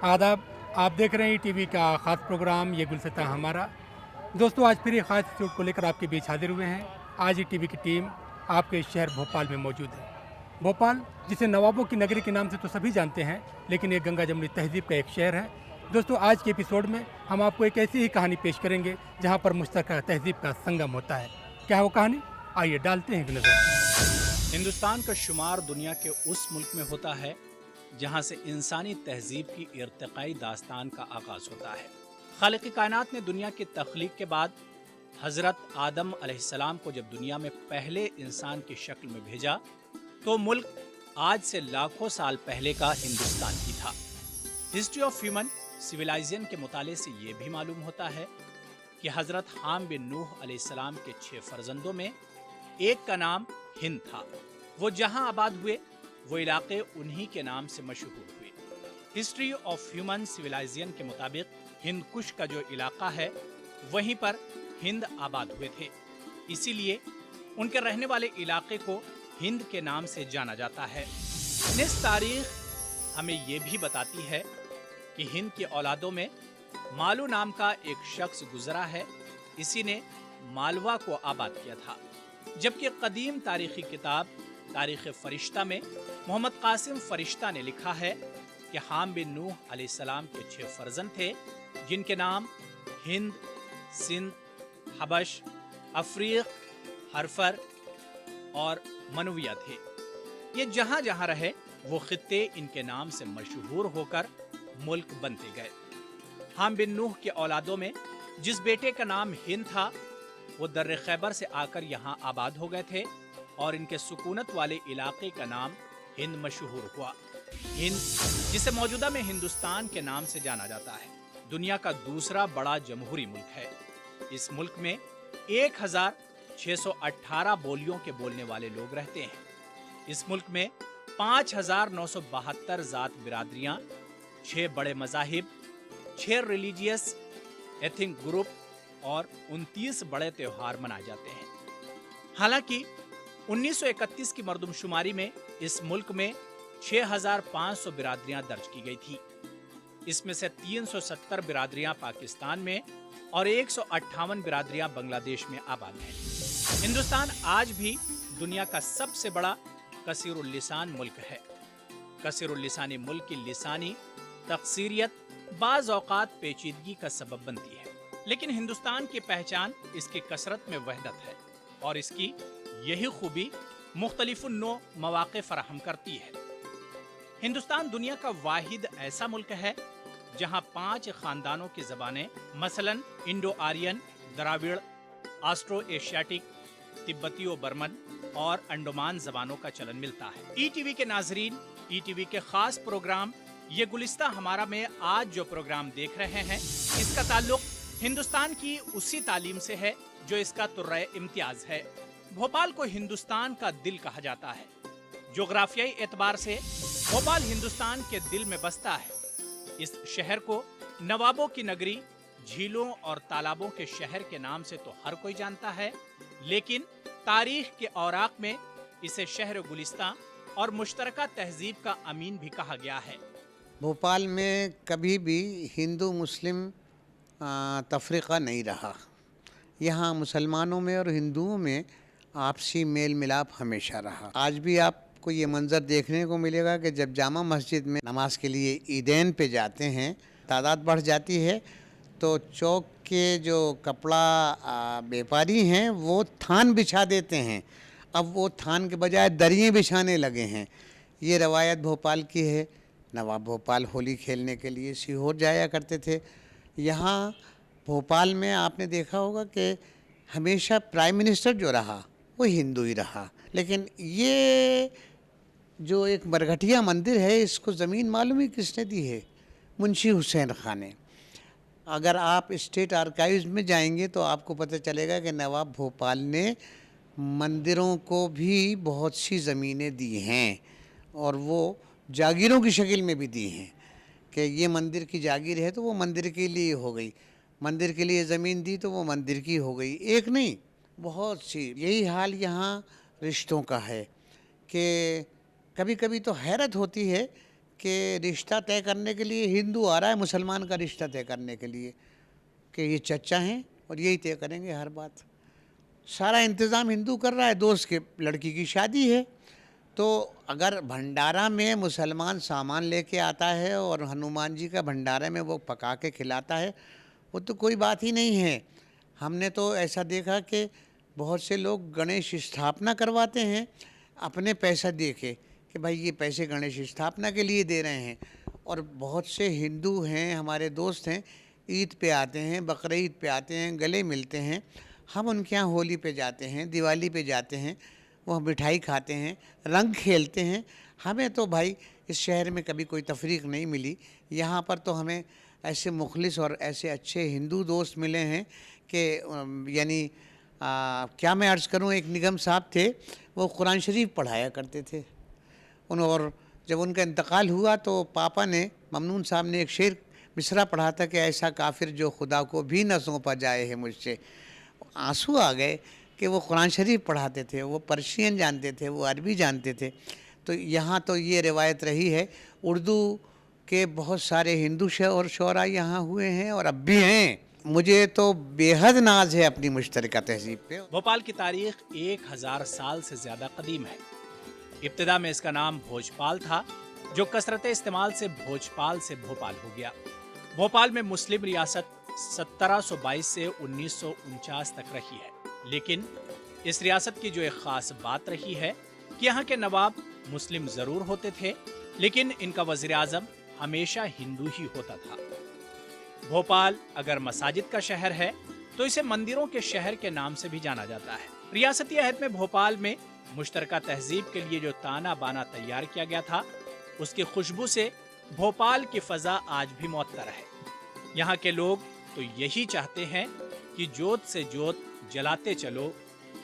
आदाब। आप देख रहे हैं टीवी का ख़ास प्रोग्राम ये गुलसिता हमारा। दोस्तों, आज फिर एक ख़ास एपिसोड को लेकर आपके बीच हाजिर हुए हैं। आज ये टीवी की टीम आपके शहर भोपाल में मौजूद है। भोपाल, जिसे नवाबों की नगरी के नाम से तो सभी जानते हैं, लेकिन ये गंगा जमुनी तहजीब का एक शहर है। दोस्तों, आज के एपिसोड में हम आपको एक ऐसी ही कहानी पेश करेंगे जहाँ पर मुश्तरका तहजीब का संगम होता है। क्या है वो कहानी? आइए डालते हैं एक नज़र। हिंदुस्तान का शुमार दुनिया के उस मुल्क में होता है जहां से इंसानी तहजीब की इर्तिकाई दास्तान का आगाज होता है। खालिक कायनात ने दुनिया की तख्लीक के बाद हजरत आदम अलैहिस्सलाम को जब दुनिया में पहले इंसान की शक्ल में भेजा तो मुल्क आज से लाखों साल पहले का हिंदुस्तान ही था। हिस्ट्री ऑफ ह्यूमन सिविलाइजेशन के मुताले से ये भी मालूम होता है कि हजरत हाम बिन नूह अलैहिस्सलाम के 6 फर्जंदों में एक का नाम हिंद था। वो जहां आबाद हुए वो इलाके उन्हीं के नाम से मशहूर हुए। हिस्ट्री ऑफ ह्यूमन सिविलाइजेशन के मुताबिक हिंद कुश का जो इलाका है वहीं पर हिंद आबाद हुए थे, इसीलिए उनके रहने वाले इलाके को हिंद के नाम से जाना जाता है। निस तारीख हमें ये भी बताती है कि हिंद की औलादों में मालू नाम का एक शख्स गुजरा है, इसी ने मालवा को आबाद किया था। जबकि कदीम तारीखी किताब तारीख फरिश्ता में मोहम्मद कासिम फरिश्ता ने लिखा है कि हाम बिन नूह अलैहिस्सलाम के 6 फर्जंद थे, जिनके नाम हिंद, सिंध, हबश, अफ्रीक, हरफर और मनविया थे। ये जहां जहां रहे वो खित्ते इनके नाम से मशहूर होकर मुल्क बनते गए। हाम बिन नूह के औलादों में जिस बेटे का नाम हिंद था वो दर्रे खैबर से आकर यहाँ आबाद हो गए थे और इनके सुकूनत वाले इलाके का नाम हिंद मशहूर हुआ। हिंद, जिसे मौजूदा में हिंदुस्तान के नाम से जाना जाता है, दुनिया का दूसरा बड़ा जमहूरी मुल्क है। इस मुल्क में 1618 बोलियों के बोलने वाले लोग रहते हैं। इस मुल्क में 5972 जात बिरादरियां, 6 बड़े मज़ाहिब, 6 रिलीजियस एथिक ग्रुप और 29 बड़े त्योहार मनाए जाते हैं। हालांकि 1931 की मरदमशुमारी में इस मुल्क में 6500 बिरादरियां दर्ज की गई थी। इसमें से 370 बिरादरियां पाकिस्तान में और 158 बिरादरियां बांग्लादेश में आबाद हैं। हिंदुस्तान आज भी दुनिया का सबसे बड़ा कसीरुल लिसान मुल्क है। कसीरुल लिसानी मुल्क की लिसानी तकसीरियत बाज़ औक़ात पेचीदगी का सबब बनती है, लेकिन हिंदुस्तान की पहचान इसकी कसरत में वहदत है और इसकी यही खूबी मुख्तलिफुन्नो मौक़े फराहम करती है। हिंदुस्तान दुनिया का वाहिद ऐसा मुल्क है जहां 5 खानदानों की ज़बानें मसलन इंडो आर्यन, द्राविड़, ऑस्ट्रो एशियाटिक, तिब्बतियो बर्मन और अंडोमान ज़बानों का चलन मिलता है। ईटीवी के नाजरीन, ईटीवी के खास प्रोग्राम ये गुलिस्ता हमारा में आज जो प्रोग्राम देख रहे हैं, इसका ताल्लुक हिंदुस्तान की उसी तालीम से है जो इसका तुर्रे इम्तियाज है। भोपाल को हिंदुस्तान का दिल कहा जाता है। जोग्राफियाई एतबार से भोपाल हिंदुस्तान के दिल में बसता है। इस शहर को नवाबों की नगरी, झीलों और तालाबों के शहर के नाम से तो हर कोई जानता है, लेकिन तारीख के औराक में इसे शहर गुलिस्तां और मुश्तरका तहजीब का अमीन भी कहा गया है। भोपाल में कभी भी हिंदू मुस्लिम तफरीक़ा नहीं रहा। यहाँ मुसलमानों में और हिंदुओं में आपसी मेल मिलाप हमेशा रहा। आज भी आपको ये मंज़र देखने को मिलेगा कि जब जामा मस्जिद में नमाज के लिए ईदैन पे जाते हैं, तादाद बढ़ जाती है तो चौक के जो कपड़ा व्यापारी हैं वो थान बिछा देते हैं। अब वो थान के बजाय दरियाँ बिछाने लगे हैं। ये रवायत भोपाल की है। नवाब भोपाल होली खेलने के लिए सीहोर जाया करते थे। यहाँ भोपाल में आपने देखा होगा कि हमेशा प्राइम मिनिस्टर जो रहा वो हिंदू ही रहा। लेकिन ये जो एक मरघटिया मंदिर है, इसको ज़मीन मालूम ही किसने दी है? मुंशी हुसैन खान ने। अगर आप स्टेट आर्काइव्स में जाएंगे तो आपको पता चलेगा कि नवाब भोपाल ने मंदिरों को भी बहुत सी ज़मीनें दी हैं और वो जागीरों की शक्ल में भी दी हैं कि ये मंदिर की जागीर है तो वो मंदिर के लिए हो गई, मंदिर के लिए ज़मीन दी तो वो मंदिर की हो गई। एक नहीं, बहुत सी। यही हाल यहाँ रिश्तों का है कि कभी कभी तो हैरत होती है कि रिश्ता तय करने के लिए हिंदू आ रहा है मुसलमान का रिश्ता तय करने के लिए कि ये चचा हैं और यही तय करेंगे हर बात। सारा इंतज़ाम हिंदू कर रहा है, दोस्त के लड़की की शादी है, तो अगर भंडारा में मुसलमान सामान लेके आता है और हनुमान जी का भंडारे में वो पका के खिलाता है, वो तो कोई बात ही नहीं है। हमने तो ऐसा देखा कि बहुत से लोग गणेश स्थापना करवाते हैं अपने पैसा दे के कि भाई ये पैसे गणेश स्थापना के लिए दे रहे हैं। और बहुत से हिंदू हैं, हमारे दोस्त हैं, ईद पे आते हैं, बकरीद पे आते हैं, गले मिलते हैं। हम उनके यहाँ होली पे जाते हैं, दिवाली पे जाते हैं, वह मिठाई खाते हैं, रंग खेलते हैं। हमें तो भाई इस शहर में कभी कोई तफरीक नहीं मिली। यहाँ पर तो हमें ऐसे मुखलिस और ऐसे अच्छे हिंदू दोस्त मिले हैं कि यानी क्या मैं अर्ज़ करूँ, एक निगम साहब थे, वो कुरान शरीफ पढ़ाया करते थे और जब उनका इंतकाल हुआ तो पापा ने, ममनून साहब ने एक शेर मिसरा पढ़ा था कि ऐसा काफिर जो खुदा को भी न सौंपा जाए है मुझसे। आंसू आ गए कि वो कुरान शरीफ पढ़ाते थे, वो पर्शियन जानते थे, वो अरबी जानते थे। तो यहाँ तो ये रिवायत रही है, उर्दू के बहुत सारे हिंदू और शोरा यहाँ हुए हैं और अब भी हैं। मुझे तो बेहद नाज है अपनी मुश्तरका तहजीब पे। भोपाल की तारीख 1000 साल से ज्यादा कदीम है। इब्तिदा में इसका नाम भोजपाल था, जो कसरत इस्तेमाल से भोजपाल से भोपाल हो गया। भोपाल में मुस्लिम रियासत 1722 से 1949 तक रही है, लेकिन इस रियासत की जो एक खास बात रही है कि यहाँ के नवाब मुस्लिम जरूर होते थे, लेकिन इनका वज़ीर आज़म हमेशा हिंदू ही होता था। भोपाल अगर मसाजिद का शहर है तो इसे मंदिरों के शहर के नाम से भी जाना जाता है। रियासती अहद में भोपाल में मुश्तरका तहजीब के लिए जो ताना बाना तैयार किया गया था, उसकी खुशबू से भोपाल की फजा आज भी मुअत्तर है। यहाँ के लोग तो यही चाहते हैं कि जोत से जोत जलाते चलो,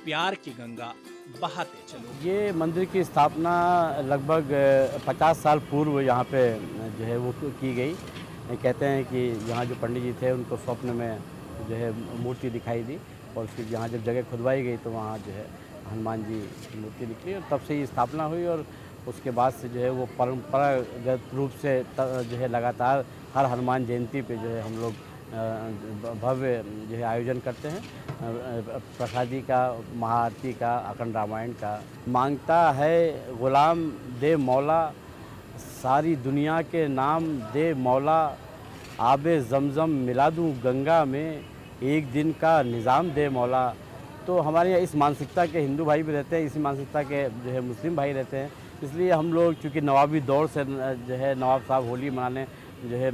प्यार की गंगा बहाते चलो। ये मंदिर की स्थापना लगभग 50 साल पूर्व यहाँ पे जो है वो की गई। कहते हैं कि यहाँ जो पंडित जी थे उनको स्वप्न में जो है मूर्ति दिखाई दी और फिर यहाँ जब जगह खुदवाई गई तो वहाँ जो है हनुमान जी की मूर्ति निकली और तब से ये स्थापना हुई। और उसके बाद से जो है वो परंपरागत रूप से जो है लगातार हर हनुमान जयंती पे जो है हम लोग भव्य जो है आयोजन करते हैं, प्रसादी का, महाआरती का, अखंड रामायण का। मांगता है गुलाम दे मौला, सारी दुनिया के नाम दे मौला, आबे ज़मज़म मिला दूँ गंगा में, एक दिन का निज़ाम दे मौला। तो हमारे यहाँ इस मानसिकता के हिंदू भाई भी रहते हैं, इसी मानसिकता के जो है मुस्लिम भाई रहते हैं। इसलिए हम लोग चूँकि नवाबी दौर से जो है नवाब साहब होली मनाने जो है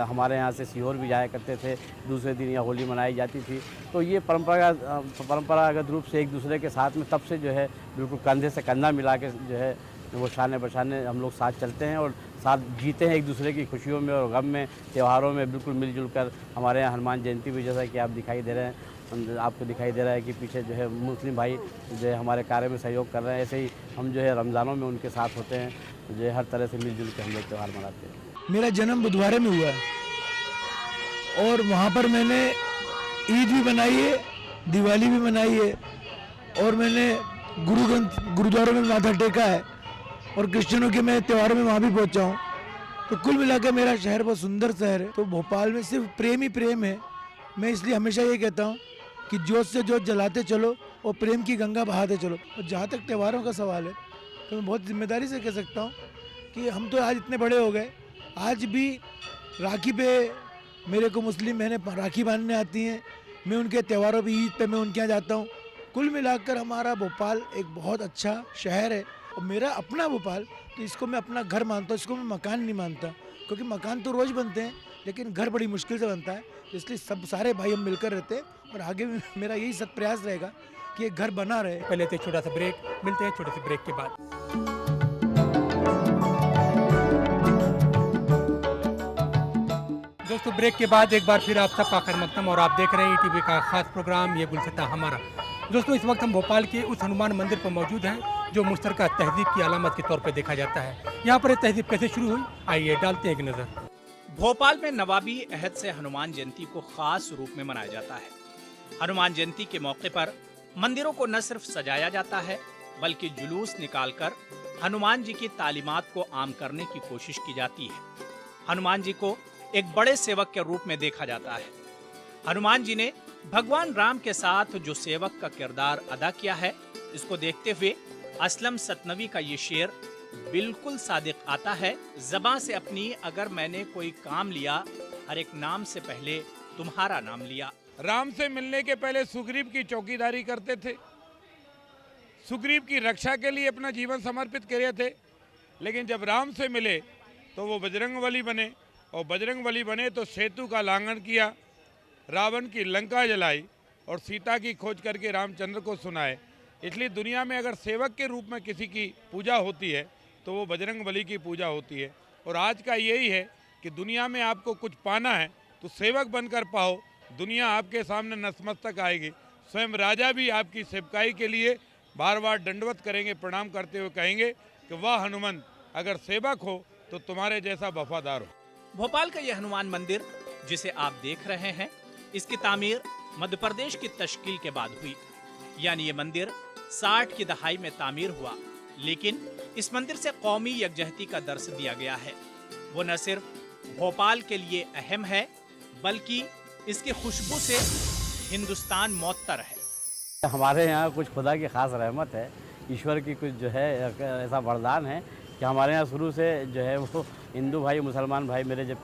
हमारे यहाँ से सीहोर भी जाया करते थे, दूसरे दिन यहाँ होली मनाई जाती थी। तो ये परंपरागत रूप से एक दूसरे के साथ में तब से जो है बिल्कुल कंधे से कंधा मिला के जो है वो शाने बशाने हम लोग साथ चलते हैं और साथ जीते हैं एक दूसरे की खुशियों में और गम में, त्योहारों में बिल्कुल मिलजुल कर। हमारे यहाँ हनुमान जयंती भी जैसा कि आप दिखाई दे रहे हैं, आपको दिखाई दे रहा है कि पीछे जो है मुस्लिम भाई जो है हमारे कार्य में सहयोग कर रहे हैं। ऐसे ही हम जो है रमज़ानों में उनके साथ होते हैं, जो है हर तरह से मिलजुल के हम लोग त्यौहार मनाते हैं। मेरा जन्म बुधवारे में हुआ है और वहाँ पर मैंने ईद भी मनाई है, दिवाली भी मनाई है और मैंने गुरुद्वारों में माथा टेका है और क्रिश्चियनों के मैं त्योहारों में वहाँ भी पहुँचा हूँ। तो कुल मिलाकर मेरा शहर बहुत सुंदर शहर है। तो भोपाल में सिर्फ प्रेम ही प्रेम है। मैं इसलिए हमेशा ये कहता हूँ कि जोत से जोत जलाते चलो और प्रेम की गंगा बहाते चलो। और जहाँ तक त्योहारों का सवाल है तो मैं बहुत जिम्मेदारी से कह सकता हूँ कि हम तो आज इतने बड़े हो गए, आज भी राखी पे मेरे को मुस्लिम बहनें राखी बांधने आती हैं, मैं उनके त्योहारों पे, ईद पे मैं उनके यहाँ जाता हूँ। कुल मिलाकर हमारा भोपाल एक बहुत अच्छा शहर है और मेरा अपना भोपाल, तो इसको मैं अपना घर मानता हूँ, इसको मैं मकान नहीं मानता, क्योंकि मकान तो रोज़ बनते हैं लेकिन घर बड़ी मुश्किल से बनता है। इसलिए सब सारे भाई हम मिलकर रहते हैं और आगे भी मेरा यही सत प्रयास रहेगा कि ये घर बना रहे। पहले तो छोटा सा ब्रेक, मिलते हैं छोटे से ब्रेक के बाद। दोस्तों ब्रेक के बाद एक बार फिर आप सबका खैर मकदम और आप देख रहे हैं ईटीवी का खास प्रोग्राम ये गुलसिता हमारा। दोस्तों इस वक्त हम भोपाल के उस हनुमान मंदिर पर मौजूद हैं जो मुश्तरका तहजीब की अलामत के तौर पर देखा जाता है। यहाँ पर ये तहजीब कैसे शुरू हुई, आइए डालते हैं एक नज़र। भोपाल में नवाबी अहद से हनुमान जयंती को खास रूप में मनाया जाता है। हनुमान जयंती के मौके पर मंदिरों को न सिर्फ सजाया जाता है बल्कि जुलूस निकालकर हनुमान जी की तालीमात को आम करने की कोशिश की जाती है। हनुमान जी को एक बड़े सेवक के रूप में देखा जाता है। हनुमान जी ने भगवान राम के साथ जो सेवक का किरदार अदा किया है, इसको देखते हुए असलम सतनवी का ये शेर बिल्कुल सादिक आता है। ज़बां से अपनी अगर मैंने कोई काम लिया, हर एक नाम से पहले तुम्हारा नाम लिया। राम से मिलने के पहले सुग्रीव की चौकीदारी करते थे, सुग्रीव की रक्षा के लिए अपना जीवन समर्पित करे थे। लेकिन जब राम से मिले तो वो बजरंगबली बने, और बजरंगबली बने तो सेतु का लांघन किया, रावण की लंका जलाई और सीता की खोज करके रामचंद्र को सुनाए। इसलिए दुनिया में अगर सेवक के रूप में किसी की पूजा होती है तो वो बजरंगबली की पूजा होती है। और आज का यही है कि दुनिया में आपको कुछ पाना है तो सेवक बनकर पाओ, दुनिया आपके सामने नतमस्तक आएगी। स्वयं राजा भी आपकी सेवकाई के लिए बार बार दंडवत करेंगे, प्रणाम करते हुए कहेंगे कि वाह हनुमंत, अगर सेवक हो तो तुम्हारे जैसा वफादार हो। भोपाल का यह हनुमान मंदिर जिसे आप देख रहे हैं, इसकी तामीर मध्य प्रदेश की तश्कील के बाद हुई। यानी ये मंदिर 60 की दहाई में तामीर हुआ, लेकिन इस मंदिर से कौमी यकजहती का दर्श दिया गया है। वो न सिर्फ भोपाल के लिए अहम है, बल्कि इसकी खुशबू से हिंदुस्तान मौतर है। हमारे यहाँ कुछ खुदा की खास रहमत है, ईश्वर की कुछ जो है ऐसा वरदान है कि हमारे यहाँ शुरू से जो है वो हिंदू भाई मुसलमान भाई, मेरे जब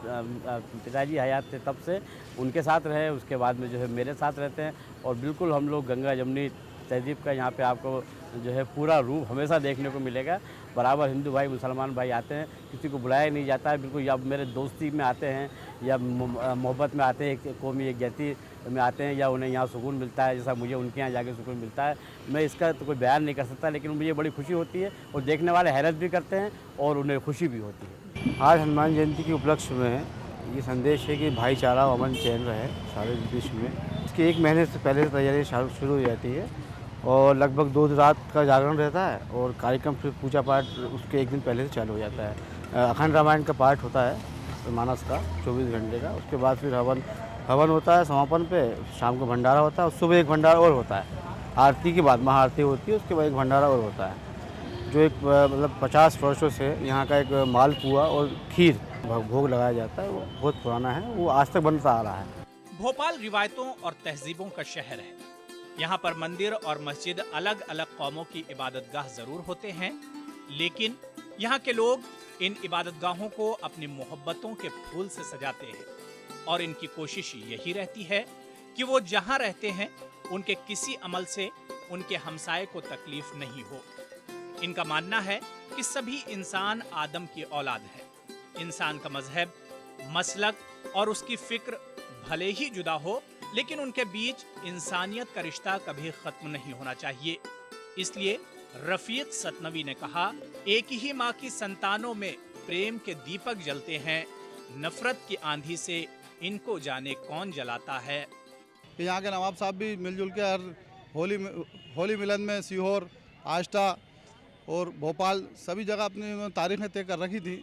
पिताजी हयात थे तब से उनके साथ रहे, उसके बाद में जो है मेरे साथ रहते हैं। और बिल्कुल हम लोग गंगा जमुनी तहजीब का यहाँ पे आपको जो है पूरा रूप हमेशा देखने को मिलेगा। बराबर हिंदू भाई मुसलमान भाई आते हैं, किसी को बुलाया नहीं जाता है बिल्कुल। या मेरे दोस्ती में आते हैं या मोहब्बत में आते हैं, एक कौमी यकजहती में आते हैं, या उन्हें यहाँ सुकून मिलता है जैसा मुझे उनके यहाँ जाके सुकून मिलता है। मैं इसका तो कोई बयान नहीं कर सकता, लेकिन मुझे बड़ी खुशी होती है और देखने वाले हैरत भी करते हैं और उन्हें खुशी भी होती है। आज हनुमान जयंती के उपलक्ष्य में ये संदेश है कि भाईचारा अमन चैन रहे सारे विश्व में। इसके 1 महीने से पहले से तैयारी शुरू हो जाती है और लगभग 2 रात का जागरण रहता है और कार्यक्रम फिर पूजा पाठ उसके 1 दिन पहले से चालू हो जाता है। अखंड रामायण का पाठ होता है मानस का 24 घंटे का, उसके बाद फिर हवन होता है समापन पे, शाम को भंडारा होता है और सुबह एक भंडारा और होता है। आरती के बाद महाआरती होती है, उसके बाद एक भंडारा और होता है, जो एक मतलब 50 वर्षों से यहाँ का एक मालपुआ और खीर भोग लगाया जाता है। वो बहुत पुराना है, वो आज तक बनता आ रहा है। भोपाल रिवायतों और तहजीबों का शहर है। यहाँ पर मंदिर और मस्जिद अलग अलग कौमों की इबादतगाह जरूर होते हैं, लेकिन यहाँ के लोग इन इबादतगाहों को अपनी मोहब्बतों के फूल से सजाते हैं और इनकी कोशिश यही रहती है कि वो जहाँ रहते हैं उनके किसी अमल से उनके हमसाये को तकलीफ नहीं हो। इनका मानना है कि सभी इंसान आदम की औलाद है। इंसान का मजहब, मसलक और उसकी फिक्र भले ही जुदा हो, लेकिन उनके बीच इंसानियत का रिश्ता कभी खत्म नहीं होना चाहिए। इसलिए रफीक सतनवी ने कहा, एक ही माँ की संतानों में प्रेम के दीपक जलते हैं, नफरत की आंधी से इनको जाने कौन जलाता है। यहाँ के नवाब साहब भी मिलजुल के हर होली मिलन में सीहोर, आष्टा और भोपाल सभी जगह अपनी तारीखें तय कर रखी थी,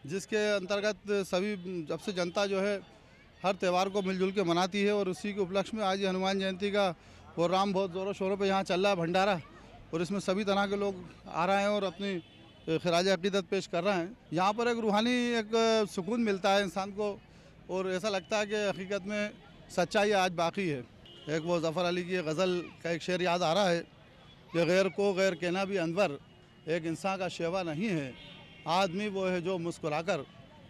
जिसके अंतर्गत सभी जब से जनता जो है हर त्यौहार को मिलजुल के मनाती है। और उसी के उपलक्ष्य में आज ये हनुमान जयंती का प्रोग्राम बहुत ज़ोरों शोरों पे यहाँ चल रहा है, भंडारा, और इसमें सभी तरह के लोग आ रहे हैं और अपनी खराज अकीदत पेश कर रहे हैं। यहाँ पर एक रूहानी एक सुकून मिलता है इंसान को और ऐसा लगता है कि हकीकत में सच्चाई आज बाकी है। एक वो ज़फ़र अली की गज़ल का एक शेर याद आ रहा है कि गैर को गैर कहना भी अनवर, एक इंसान का शेवा नहीं है, आदमी वो है जो मुस्कुराकर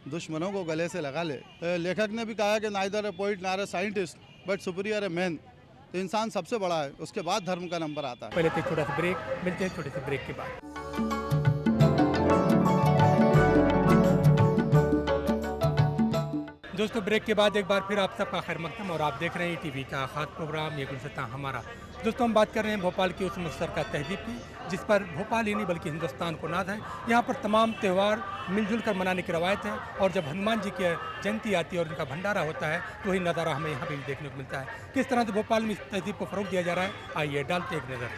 दुश्मनों को गले से लगा ले। लेखक ने भी कहा कि नाइदर ए पोइट नार a scientist but superior a man. तो इंसान सबसे बड़ा है, उसके बाद धर्म का नंबर आता है। पहले तो छोटा सा ब्रेक, मिलते हैं छोटे से ब्रेक के बाद। दोस्तों ब्रेक के बाद एक बार फिर आप सबका खैर मकदम और आप देख रहे हैं टीवी का खास प्रोग्राम ये गुलसितां हमारा। दोस्तों हम बात कर रहे हैं भोपाल की उस मुश्तरका तहजीब की जिस पर भोपाल ही नहीं बल्कि हिंदुस्तान को नाज है। यहाँ पर तमाम त्यौहार मिलजुल कर मनाने की रवायत है और जब हनुमान जी की जयंती आती है और उनका भंडारा होता है तो वही नज़ारा हमें यहाँ पर भी देखने को मिलता है। किस तरह से भोपाल में इस तहजीब को फ़रोग़ दिया जा रहा है, आइए डालते एक नज़र।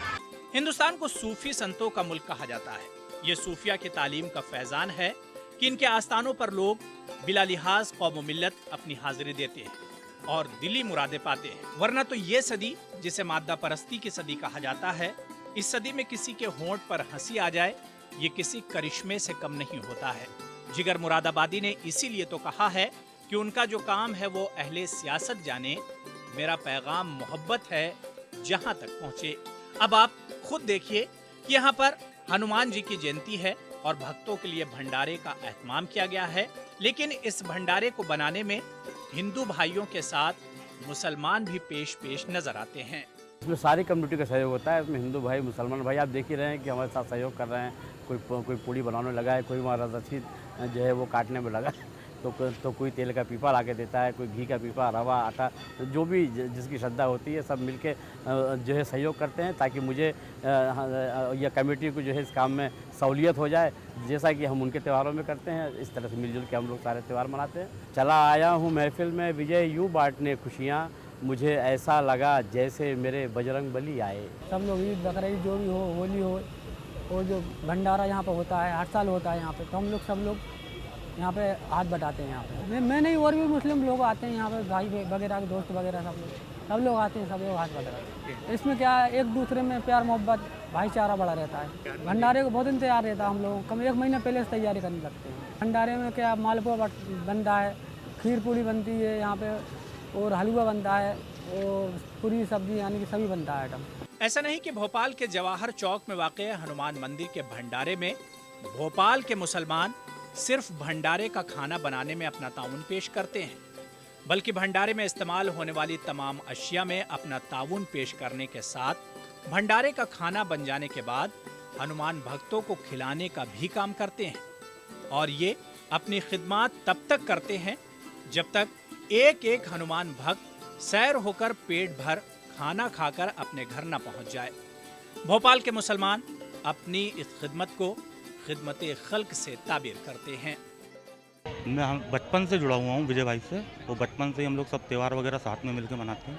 हिंदुस्तान को सूफी संतों का मुल्क कहा जाता है। ये सूफिया की तालीम का फैजान है कि इनके आस्थानों पर लोग बिला लिहाज कौम मिल्लत अपनी हाजिरी देते हैं और दिली मुरादे पाते हैं। वरना तो ये सदी जिसे मादा परस्ती की सदी कहा जाता है, इस सदी में किसी के होंठ पर हंसी आ जाए ये किसी करिश्मे से कम नहीं होता है। जिगर मुरादाबादी ने इसीलिए तो कहा है कि उनका जो काम है वो अहले सियासत जाने, मेरा पैगाम मोहब्बत है जहां तक पहुंचे। अब आप खुद देखिए कि यहाँ पर हनुमान जी की जयंती है और भक्तों के लिए भंडारे का एहतमाम किया गया है, लेकिन इस भंडारे को बनाने में हिंदू भाइयों के साथ मुसलमान भी पेश नजर आते हैं। इसमें सारी कम्युनिटी का सहयोग होता है। इसमें हिंदू भाई, मुसलमान भाई, आप देख ही रहे हैं कि हमारे साथ सहयोग कर रहे हैं। कोई पूड़ी बनाने लगा है, कोई वहाँ रसीद जो है वो काटने में लगा है, तो कोई तेल का पीपा ला के देता है, कोई घी का पीपा, रवा, आटा, जो भी जिसकी श्रद्धा होती है सब मिलके जो है सहयोग करते हैं, ताकि मुझे या कमेटी को जो है इस काम में सहूलियत हो जाए, जैसा कि हम उनके त्यौहारों में करते हैं। इस तरह से मिलजुल के हम लोग सारे त्यौहार मनाते हैं। चला आया हूँ महफिल में विजय यूँ बांटने खुशियाँ, मुझे ऐसा लगा जैसे मेरे बजरंग बली आए। सब लोग ईद बकरीद जो भी हो, होली हो, और जो भंडारा यहाँ पर होता है हर साल होता है यहाँ पे, तो हम लोग सब लोग यहाँ पे हाथ बटाते हैं। यहाँ पे मैं नहीं, और भी मुस्लिम लोग आते हैं यहाँ पे, भाई वगैरह के दोस्त वगैरह सब लोग आते हैं, सब लोग हाथ बटाते हैं। इसमें क्या है, एक दूसरे में प्यार मोहब्बत भाईचारा बड़ा रहता है। भंडारे को बहुत इंतजार रहता है, हम लोग कम 1 महीने पहले से तैयारी करने लगते हैं। भंडारे में क्या मालपुआ बनता है, खीर पूड़ी बनती है यहाँ पे, और हलवा बनता है, और पूरी सब्जी, यानी कि सभी बनता है आइटम। ऐसा नहीं कि भोपाल के जवाहर चौक में वाक़ हनुमान मंदिर के भंडारे में भोपाल के मुसलमान सिर्फ भंडारे का खाना बनाने में अपना ताउन पेश करते हैं, बल्कि भंडारे में इस्तेमाल होने वाली तमाम अशिया में अपना ताउन पेश करने के साथ भंडारे का खाना बन जाने के बाद हनुमान भक्तों को खिलाने का भी काम करते हैं। और ये अपनी खिदमत तब तक करते हैं जब तक एक हनुमान भक्त सैर होकर पेट भर खाना खाकर अपने घर न पहुंच जाए। भोपाल के मुसलमान अपनी इस खिदमत को खिदमत-ए खल्क से ताबीर करते हैं। हम बचपन से जुड़ा हुआ हूँ विजय भाई से, और बचपन से ही हम लोग सब त्यौहार वगैरह साथ में मिलकर मनाते हैं,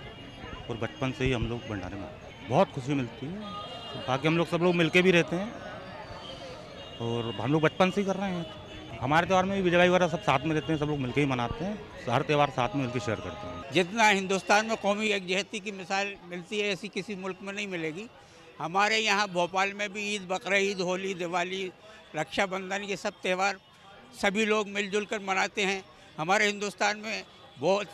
और बचपन से ही हम लोग भंडारे में बहुत खुशी मिलती है। बाकी हम लोग सब लोग मिलके भी रहते हैं, और हम लोग बचपन से ही कर रहे हैं। हमारे त्यौहार में भी विजय भाई वगैरह सब साथ में रहते हैं, सब लोग मिलकर ही मनाते हैं, हर त्यौहार साथ में मिलकर शेयर करते हैं। जितना हिंदुस्तान में कौमी यकजहती की मिसाल मिलती है, ऐसी किसी मुल्क में नहीं मिलेगी। हमारे यहाँ भोपाल में भी ईद, बकरीद, होली, दिवाली, रक्षाबंधन, ये सब त्यौहार सभी लोग मिलजुल कर मनाते हैं। हमारे हिंदुस्तान में बहुत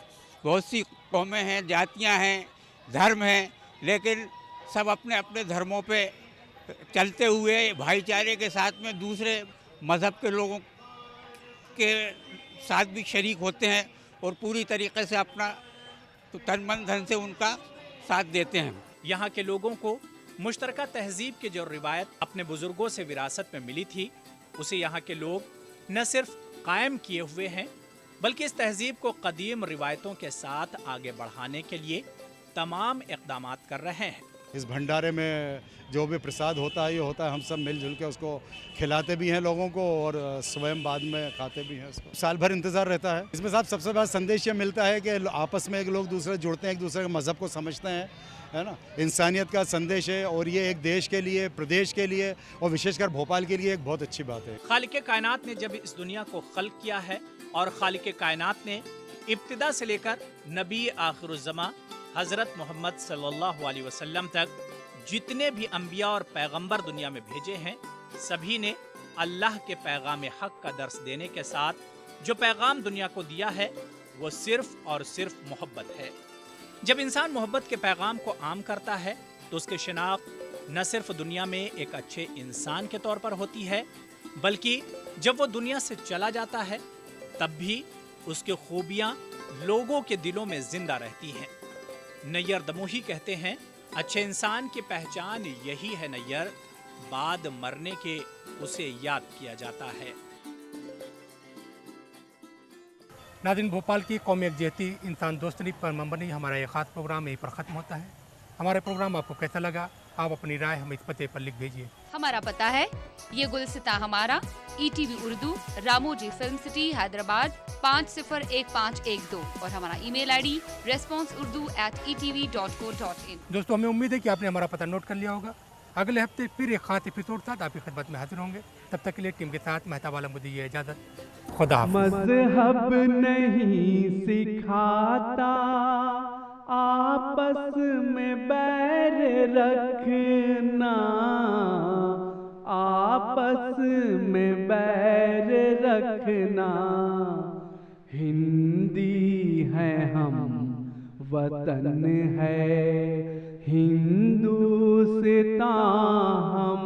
सी कौमें हैं, जातियां हैं, धर्म हैं, लेकिन सब अपने अपने धर्मों पे चलते हुए भाईचारे के साथ में दूसरे मज़हब के लोगों के साथ भी शरीक होते हैं, और पूरी तरीके से अपना तन मन धन से उनका साथ देते हैं। यहाँ के लोगों को मुश्तरका तहजीब की जो रिवायत अपने बुजुर्गों से विरासत में मिली थी, उसे यहाँ के लोग न सिर्फ कायम किए हुए हैं, बल्कि इस तहजीब को कदीम रिवायतों के साथ आगे बढ़ाने के लिए तमाम इक़दामात कर रहे हैं। इस भंडारे में जो भी प्रसाद होता है, ये होता है, हम सब मिलजुल के उसको खिलाते भी हैं लोगों को, और स्वयं बाद में खाते भी हैं उसको। साल भर इंतज़ार रहता है। इसमें साहब सबसे बड़ा संदेश ये मिलता है कि आपस में एक लोग दूसरे जुड़ते हैं, एक दूसरे के मज़हब को समझते हैं, है ना। इंसानियत का संदेश है, और ये एक देश के लिए, प्रदेश के लिए, और विशेषकर भोपाल के लिए एक बहुत अच्छी बात है। खालिक कायनात ने जब इस दुनिया को खल्क किया है, और खालिक कायनात ने इब्तिदा से लेकर नबी आखिरुज़्ज़मा हज़रत मोहम्मद सल्लल्लाहु अलैहि वसल्लम तक जितने भी अंबिया और पैगंबर दुनिया में भेजे हैं, सभी ने अल्लाह के पैगाम हक का दर्स देने के साथ जो पैगाम दुनिया को दिया है, वो सिर्फ और सिर्फ मोहब्बत है। जब इंसान मोहब्बत के पैगाम को आम करता है, तो उसकी शिनाख्त न सिर्फ दुनिया में एक अच्छे इंसान के तौर पर होती है, बल्कि जब वो दुनिया से चला जाता है, तब भी उसकी खूबियाँ लोगों के दिलों में जिंदा रहती हैं। नैयर दमोही कहते हैं, अच्छे इंसान की पहचान यही है नैयर, बाद मरने के उसे याद किया जाता है। नाज़रीन, भोपाल की कौमी यकजहती, इंसान दोस्ती पर मबनी हमारा ये ख़ास प्रोग्राम यहीं पर ख़त्म होता है। हमारा प्रोग्राम आपको कैसा लगा, आप अपनी राय हमें इस पते पर लिख भेजिए। हमारा पता है ये गुलसिता हमारा, ETV Urdu, Ramoji film city, Hyderabad 501512, और हमारा ईमेल ID responseurdu@etv.co.in। दोस्तों, हमें उम्मीद है कि आपने हमारा पता नोट कर लिया होगा। अगले हफ्ते फिर एक खास एपिसोड साथ आपकी खिदमत में हाजिर होंगे। तब तक के लिए टीम के साथ मेहताब आलम मुझे ये इजाज़त, खुदा हाफ़िज़। मज़हब नहीं सिखाता आपस में बैर रखना, आपस में बैर रखना। हिंदी है हम, वतन है हिंदुस्तान